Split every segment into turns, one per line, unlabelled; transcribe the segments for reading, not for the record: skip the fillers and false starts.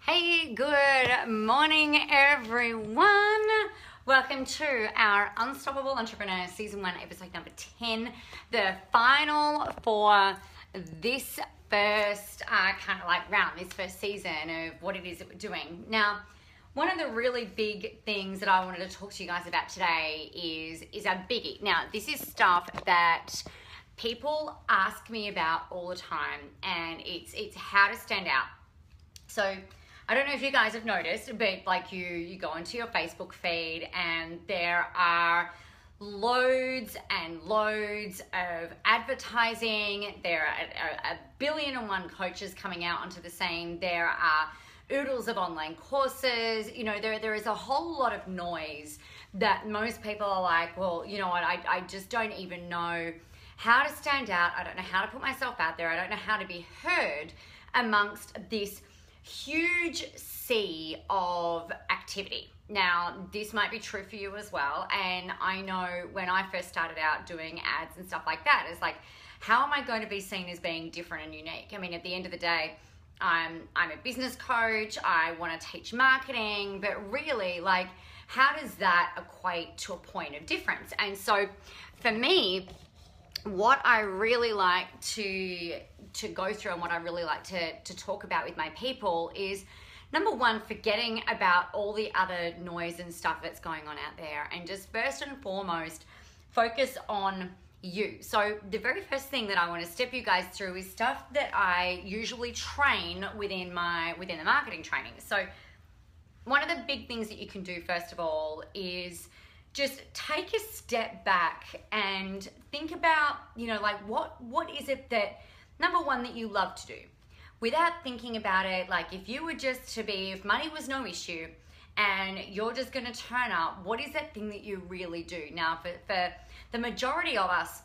Hey, good morning, everyone. Welcome to our Unstoppable Entrepreneur Season 1, Episode number 10, the final for this first round, this first season of what it is that we're doing. Now, one of the really big things that I wanted to talk to you guys about today is a biggie. Now, this is stuff that people ask me about all the time, and it's how to stand out. So I don't know if you guys have noticed, but like you go into your Facebook feed and there are loads and loads of advertising. There are a billion and one coaches coming out onto the scene. There are oodles of online courses. You know, there is a whole lot of noise that most people are like, well, you know what, I just don't even know how to stand out. I don't know how to put myself out there. I don't know how to be heard amongst this huge sea of activity. Now, this might be true for you as well. And I know when I first started out doing ads and stuff like that, it's like, how am I going to be seen as being different and unique? I mean, at the end of the day, I'm a business coach. I want to teach marketing, but really, like, how does that equate to a point of difference? And so for me, what I really like to go through and what I really like to talk about with my people is, number one, forgetting about all the other noise and stuff that's going on out there, and just first and foremost focus on you. So the very first thing that I want to step you guys through is stuff that I usually train within the marketing training. So one of the big things that you can do first of all is just take a step back and think about, you know, like what is it that, number one, that you love to do, without thinking about it. Like, if you were just to be, if money was no issue and you're just going to turn up, what is that thing that you really do? Now, for the majority of us,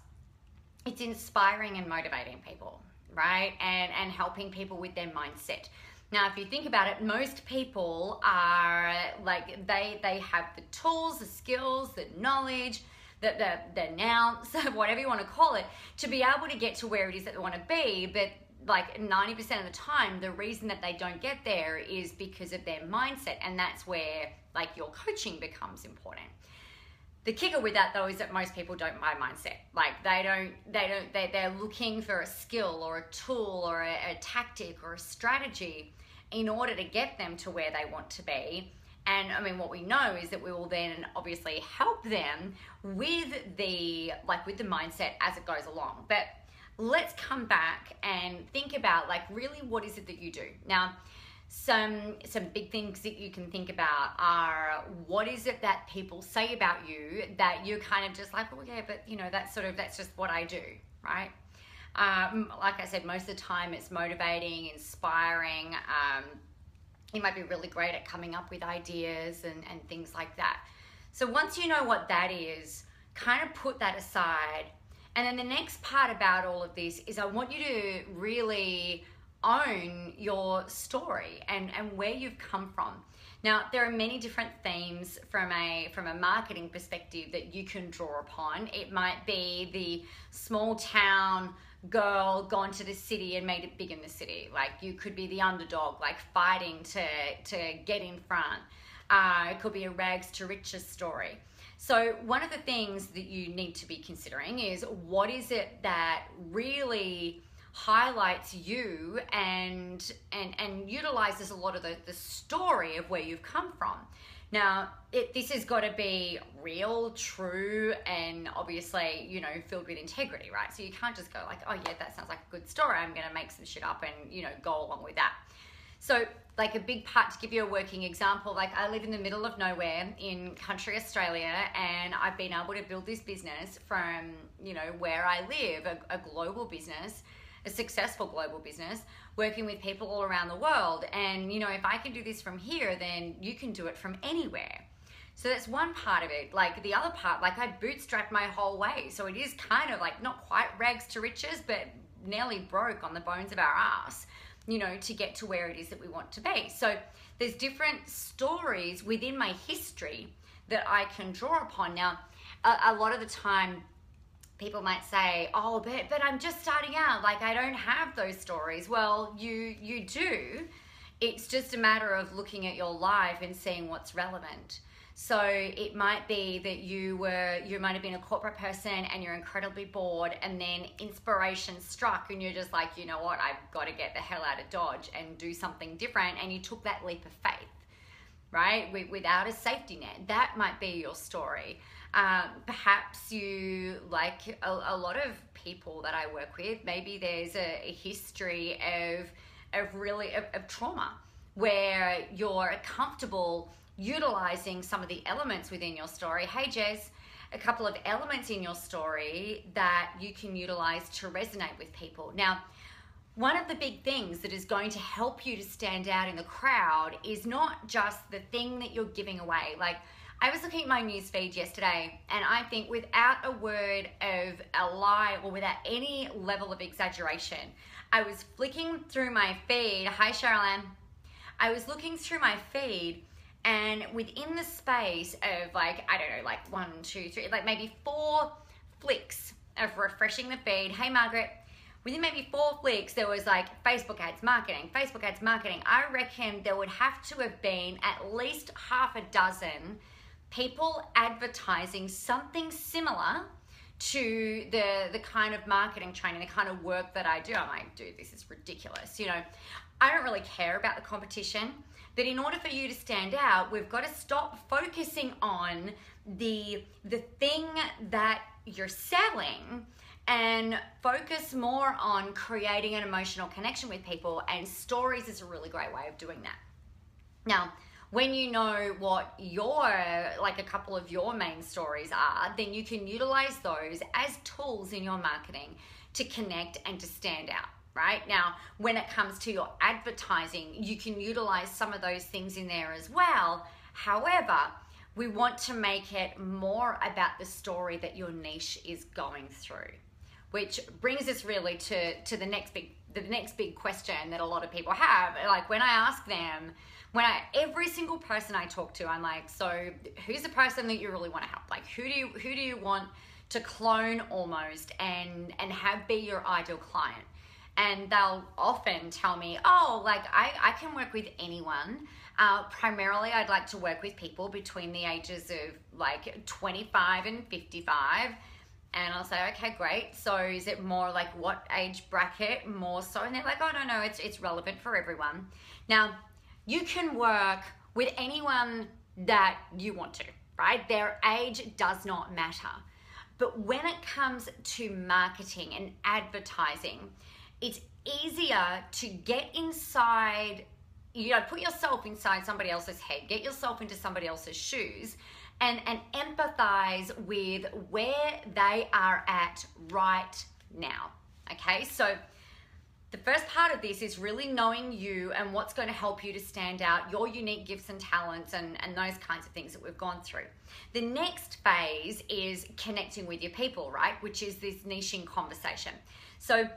it's inspiring and motivating people, right? And helping people with their mindset. Now, if you think about it, most people are like, they have the tools, the skills, the knowledge, the nous, whatever you want to call it, to be able to get to where it is that they want to be. But like 90% of the time, the reason that they don't get there is because of their mindset. And that's where like your coaching becomes important. The kicker with that though is that most people don't buy mindset. Like they're looking for a skill or a tool or a tactic or a strategy in order to get them to where they want to be. And I mean, what we know is that we will then obviously help them with the mindset as it goes along. But let's come back and think about, like, really what is it that you do? Now, some big things that you can think about are, what is it that people say about you that you're kind of just like, oh yeah, but you know, that's just what I do, right? Like I said, most of the time it's motivating, inspiring. You might be really great at coming up with ideas and things like that. So once you know what that is, kind of put that aside. And then the next part about all of this is, I want you to really own your story and where you've come from. Now, there are many different themes from a marketing perspective that you can draw upon. It might be the small town girl gone to the city and made it big in the city. Like, you could be the underdog, like fighting to get in front. It could be a rags to riches story. So one of the things that you need to be considering is, what is it that really highlights you and utilizes a lot of the story of where you've come from. Now, this has got to be real, true, and obviously, you know, filled with integrity, right? So you can't just go like, oh yeah, that sounds like a good story, I'm going to make some shit up and, you know, go along with that. So like a big part, to give you a working example, like I live in the middle of nowhere in country Australia, and I've been able to build this business from, you know, where I live, a global business, a successful global business, working with people all around the world. And, you know, if I can do this from here, then you can do it from anywhere. So that's one part of it. Like the other part, like I bootstrapped my whole way. So it is kind of like not quite rags to riches, but nearly broke on the bones of our ass, you know, to get to where it is that we want to be. So there's different stories within my history that I can draw upon. Now, a lot of the time, people might say, oh, but I'm just starting out. Like, I don't have those stories. Well, you do. It's just a matter of looking at your life and seeing what's relevant. So it might be that you might have been a corporate person and you're incredibly bored, and then inspiration struck and you're just like, you know what, I've got to get the hell out of Dodge and do something different. And you took that leap of faith, right? Without a safety net. That might be your story. Perhaps you, like a lot of people that I work with, maybe there's a history of trauma where you're comfortable utilizing some of the elements within your story. Hey Jez, a couple of elements in your story that you can utilize to resonate with people. Now, one of the big things that is going to help you to stand out in the crowd is not just the thing that you're giving away. Like, I was looking at my news feed yesterday, and I think without a word of a lie or without any level of exaggeration, I was flicking through my feed. Hi, Cheryl-Ann. I was looking through my feed, and within the space of like, I don't know, like 1, 2, 3, like maybe 4 flicks of refreshing the feed. Hey, Margaret. Within maybe 4 flicks, there was like Facebook ads marketing, Facebook ads marketing. I reckon there would have to have been at least half a dozen people advertising something similar to the kind of marketing training, the kind of work that I do. I'm like, dude, this is ridiculous. You know, I don't really care about the competition, but in order for you to stand out, we've got to stop focusing on the thing that you're selling and focus more on creating an emotional connection with people, and stories is a really great way of doing that. Now, when you know what like a couple of your main stories are, then you can utilize those as tools in your marketing to connect and to stand out, right? Now, when it comes to your advertising, you can utilize some of those things in there as well. However, we want to make it more about the story that your niche is going through, which brings us really to the next big question that a lot of people have. Like, when I ask them, every single person I talk to, I'm like, so who's the person that you really want to help? Like, who do you want to clone almost and have be your ideal client? And they'll often tell me, oh, like I can work with anyone. Primarily, I'd like to work with people between the ages of like 25 and 55. And I'll say, okay, great. So is it more like what age bracket more so? And they're like, oh, no, it's relevant for everyone. Now, you can work with anyone that you want to, right? Their age does not matter. But when it comes to marketing and advertising, it's easier to get inside, put yourself inside somebody else's head, get yourself into somebody else's shoes, and empathize with where they are at right now, okay? So the first part of this is really knowing you and what's going to help you to stand out, your unique gifts and talents and those kinds of things that we've gone through. The next phase is connecting with your people, right? Which is this niching conversation. So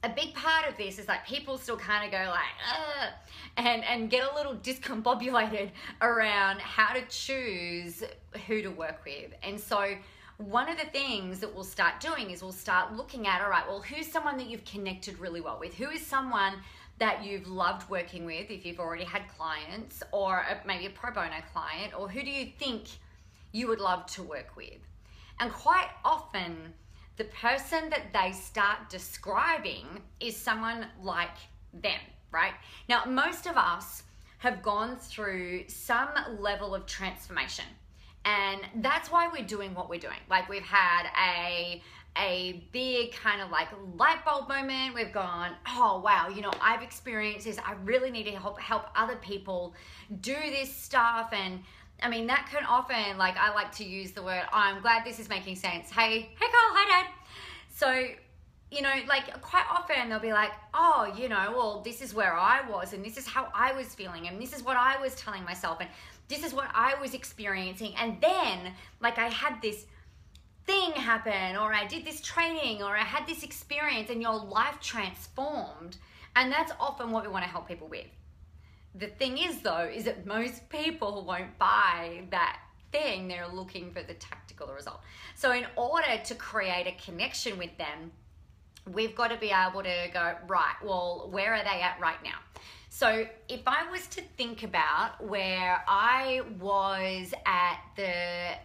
a big part of this is like people still kind of go like, and get a little discombobulated around how to choose who to work with. And so one of the things that we'll start doing is we'll start looking at, all right, well, who's someone that you've connected really well with? Who is someone that you've loved working with if you've already had clients, or maybe a pro bono client, or who do you think you would love to work with? And quite often, the person that they start describing is someone like them, right? Now, most of us have gone through some level of transformation. And that's why we're doing what we're doing. Like, we've had a big kind of like light bulb moment. We've gone, oh, wow, I've experienced this. I really need to help other people do this stuff. And I mean, that can often, like, I like to use the word, I'm glad this is making sense. Hey, Carl, hi, Dad. So, like, quite often they'll be like, oh, well, this is where I was, and this is how I was feeling, and this is what I was telling myself, and this is what I was experiencing. And then, like, I had this thing happen, or I did this training, or I had this experience, and your life transformed. And that's often what we want to help people with. The thing is, though, is that most people won't buy that thing. They're looking for the tactical result. So in order to create a connection with them, we've got to be able to go, right, well, where are they at right now? So if I was to think about where I was at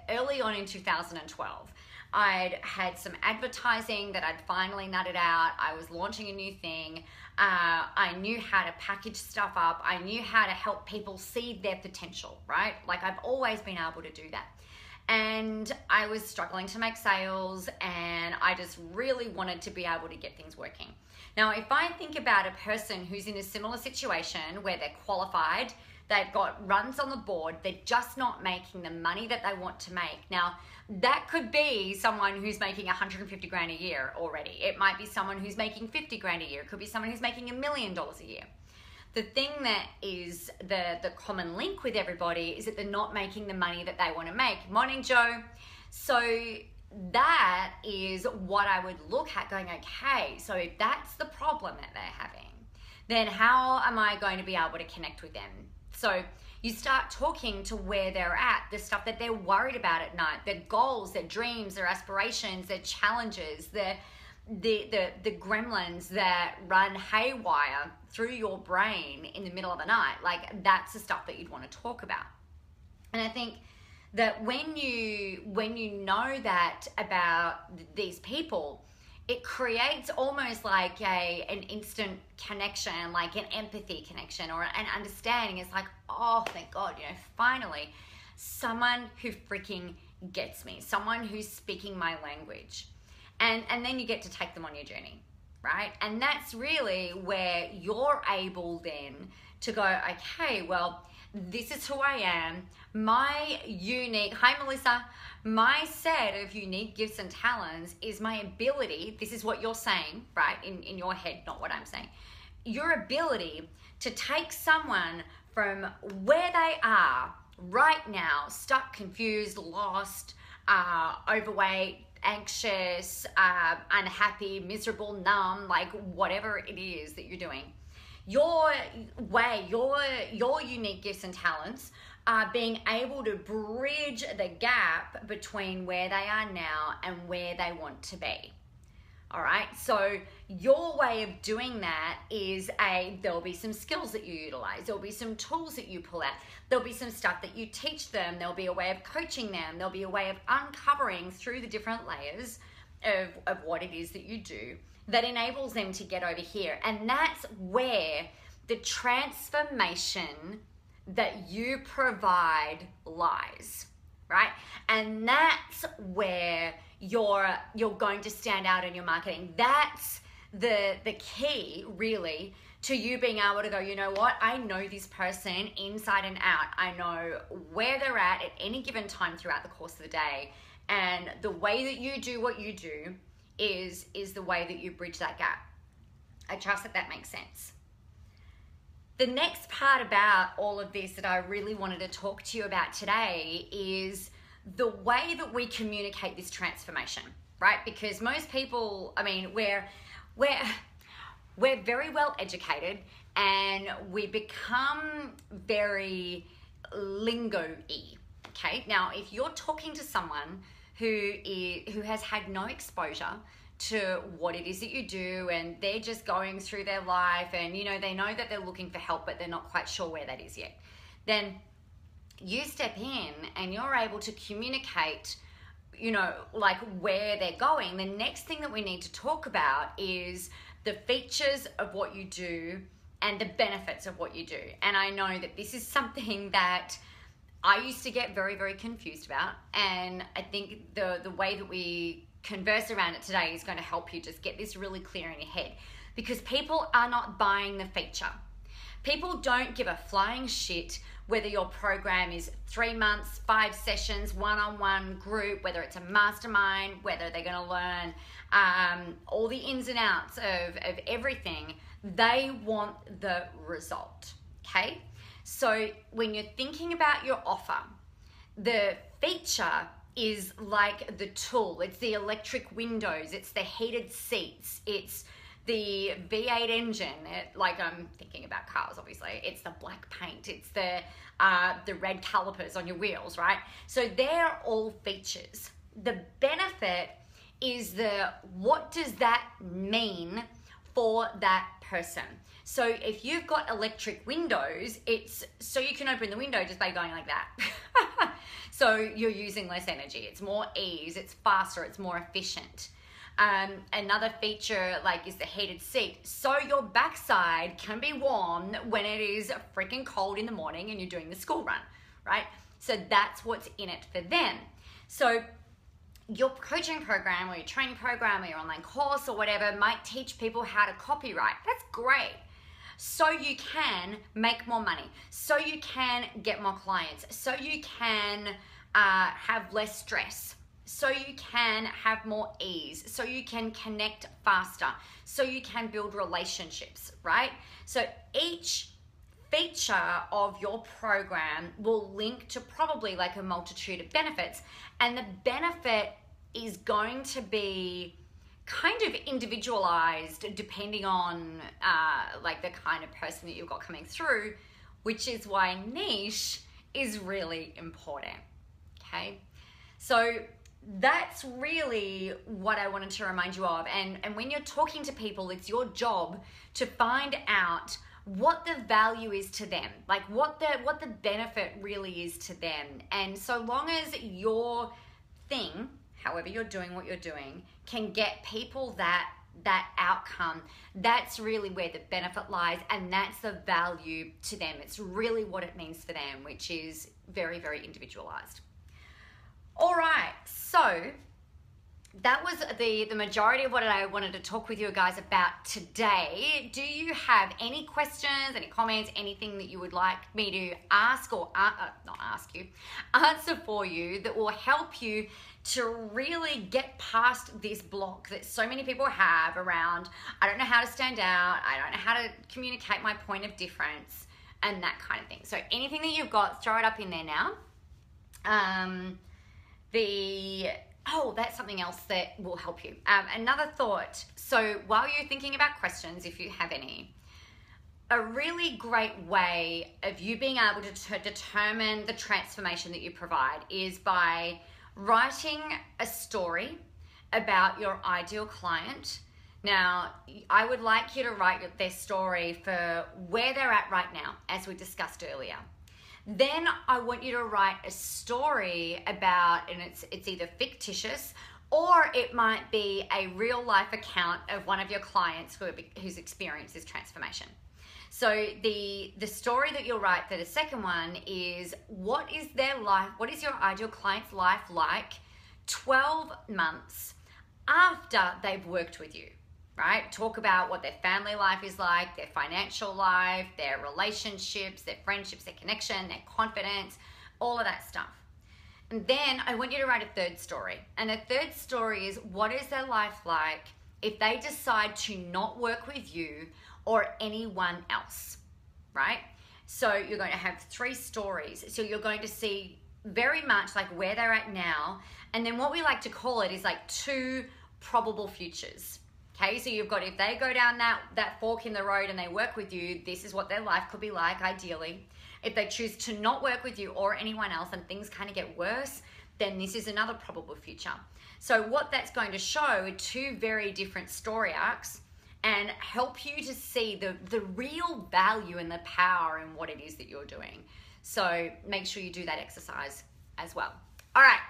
early on in 2012, I'd had some advertising that I'd finally nutted out. I was launching a new thing. I knew how to package stuff up. I knew how to help people see their potential, right? Like I've always been able to do that. And I was struggling to make sales, and I just really wanted to be able to get things working. Now, if I think about a person who's in a similar situation where they're qualified, they've got runs on the board, they're just not making the money that they want to make. Now, that could be someone who's making 150 grand a year already. It might be someone who's making 50 grand a year. It could be someone who's making $1 million a year. The thing that is the common link with everybody is that they're not making the money that they want to make. Morning, Joe. So that is what I would look at going, okay, so if that's the problem that they're having, then how am I going to be able to connect with them? So you start talking to where they're at, the stuff that they're worried about at night, their goals, their dreams, their aspirations, their challenges, the gremlins that run haywire through your brain in the middle of the night. Like that's the stuff that you'd want to talk about. And I think that when you know that about these people, it creates almost like an instant connection, like an empathy connection or an understanding. It's like, oh, thank God, finally, someone who freaking gets me, someone who's speaking my language. And then you get to take them on your journey, right? And that's really where you're able then to go, okay, well, this is who I am. My unique, hi Melissa, my set of unique gifts and talents is my ability, this is what you're saying, right, in your head, not what I'm saying, your ability to take someone from where they are right now, stuck, confused, lost, overweight, anxious, unhappy, miserable, numb, like whatever it is that you're doing. Your way, your unique gifts and talents are being able to bridge the gap between where they are now and where they want to be. All right, so your way of doing that is there'll be some skills that you utilize, there'll be some tools that you pull out, there'll be some stuff that you teach them, there'll be a way of coaching them, there'll be a way of uncovering through the different layers of what it is that you do that enables them to get over here. And that's where the transformation that you provide lies, right? And that's where you're going to stand out in your marketing. That's the key, really, to you being able to go, you know what? I know this person inside and out. I know where they're at any given time throughout the course of the day. And the way that you do what you do is the way that you bridge that gap. I trust that makes sense. The next part about all of this that I really wanted to talk to you about today is the way that we communicate this transformation, right? Because most people, I mean, we're very well educated and we become very lingo-y, okay? Now, if you're talking to someone who has had no exposure to what it is that you do and they're just going through their life and, they know that they're looking for help, but they're not quite sure where that is yet, then you step in and you're able to communicate, like where they're going. The next thing that we need to talk about is the features of what you do and the benefits of what you do. And I know that this is something that I used to get very, very confused about. And I think the way that we converse around it today is going to help you just get this really clear in your head, because people are not buying the feature. People don't give a flying shit whether your program is 3 months, 5 sessions, one-on-one group, whether it's a mastermind, whether they're going to learn all the ins and outs of everything. They want the result, okay? So when you're thinking about your offer, the feature is like the tool. It's the electric windows, it's the heated seats, it's the V8 engine. Like I'm thinking about cars, obviously. It's the black paint, it's the red calipers on your wheels, right? So they're all features. The benefit is what does that mean for that person. So if you've got electric windows, it's so you can open the window just by going like that. So you're using less energy. It's more ease, it's faster, it's more efficient. Another feature is the heated seat. So your backside can be warm when it is freaking cold in the morning and you're doing the school run, right? So that's what's in it for them. So your coaching program or your training program or your online course or whatever might teach people how to copywrite. That's great. So you can make more money, so you can get more clients, so you can have less stress, so you can have more ease, so you can connect faster, so you can build relationships, right? So each feature of your program will link to probably a multitude of benefits, and the benefit is going to be kind of individualized depending on the kind of person that you've got coming through, which is why niche is really important. Okay, so that's really what I wanted to remind you of. And when you're talking to people, it's your job to find out what the value is to them, what the benefit really is to them. And so long as your thing, however you're doing what you're doing, can get people that outcome, that's really where the benefit lies, and that's the value to them. It's really what it means for them, which is very, very individualized. All right, so that was the majority of what I wanted to talk with you guys about today. Do you have any questions, any comments, anything that you would like me to ask or answer for you that will help you to really get past this block that so many people have around, I don't know how to stand out, I don't know how to communicate my point of difference, and that kind of thing. So anything that you've got, throw it up in there now. That's something else that will help you. Another thought, so while you're thinking about questions, if you have any, a really great way of you being able to determine the transformation that you provide is by writing a story about your ideal client. Now, I would like you to write their story for where they're at right now, as we discussed earlier. Then I want you to write a story about, and it's either fictitious or it might be a real life account of one of your clients who's experienced this transformation. So the story that you'll write for the second one is, what is their life, what is your ideal client's life like 12 months after they've worked with you, right? Talk about what their family life is like, their financial life, their relationships, their friendships, their connection, their confidence, all of that stuff. And then I want you to write a third story. And the third story is, what is their life like if they decide to not work with you or anyone else, right? So you're going to have 3 stories. So you're going to see very much where they're at now. And then what we like to call it is 2 probable futures. Okay, so you've got, if they go down that fork in the road and they work with you, this is what their life could be like ideally. If they choose to not work with you or anyone else and things kind of get worse, then this is another probable future. So what that's going to show are 2 very different story arcs and help you to see the real value and the power in what it is that you're doing. So make sure you do that exercise as well. All right.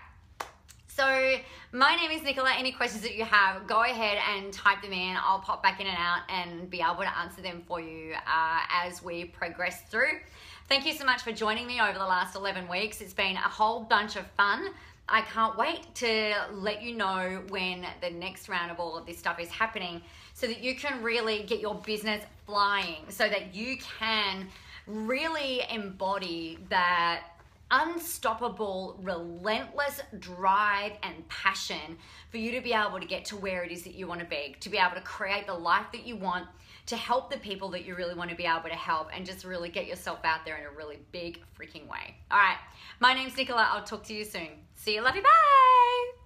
So my name is Nicola. Any questions that you have, go ahead and type them in. I'll pop back in and out and be able to answer them for you as we progress through. Thank you so much for joining me over the last 11 weeks. It's been a whole bunch of fun. I can't wait to let you know when the next round of all of this stuff is happening so that you can really get your business flying, so that you can really embody that unstoppable, relentless drive and passion for you to be able to get to where it is that you want to be, to be able to create the life that you want, to help the people that you really want to be able to help, and just really get yourself out there in a really big freaking way. All right, my name's Nicola. I'll talk to you soon. See you, love you, bye.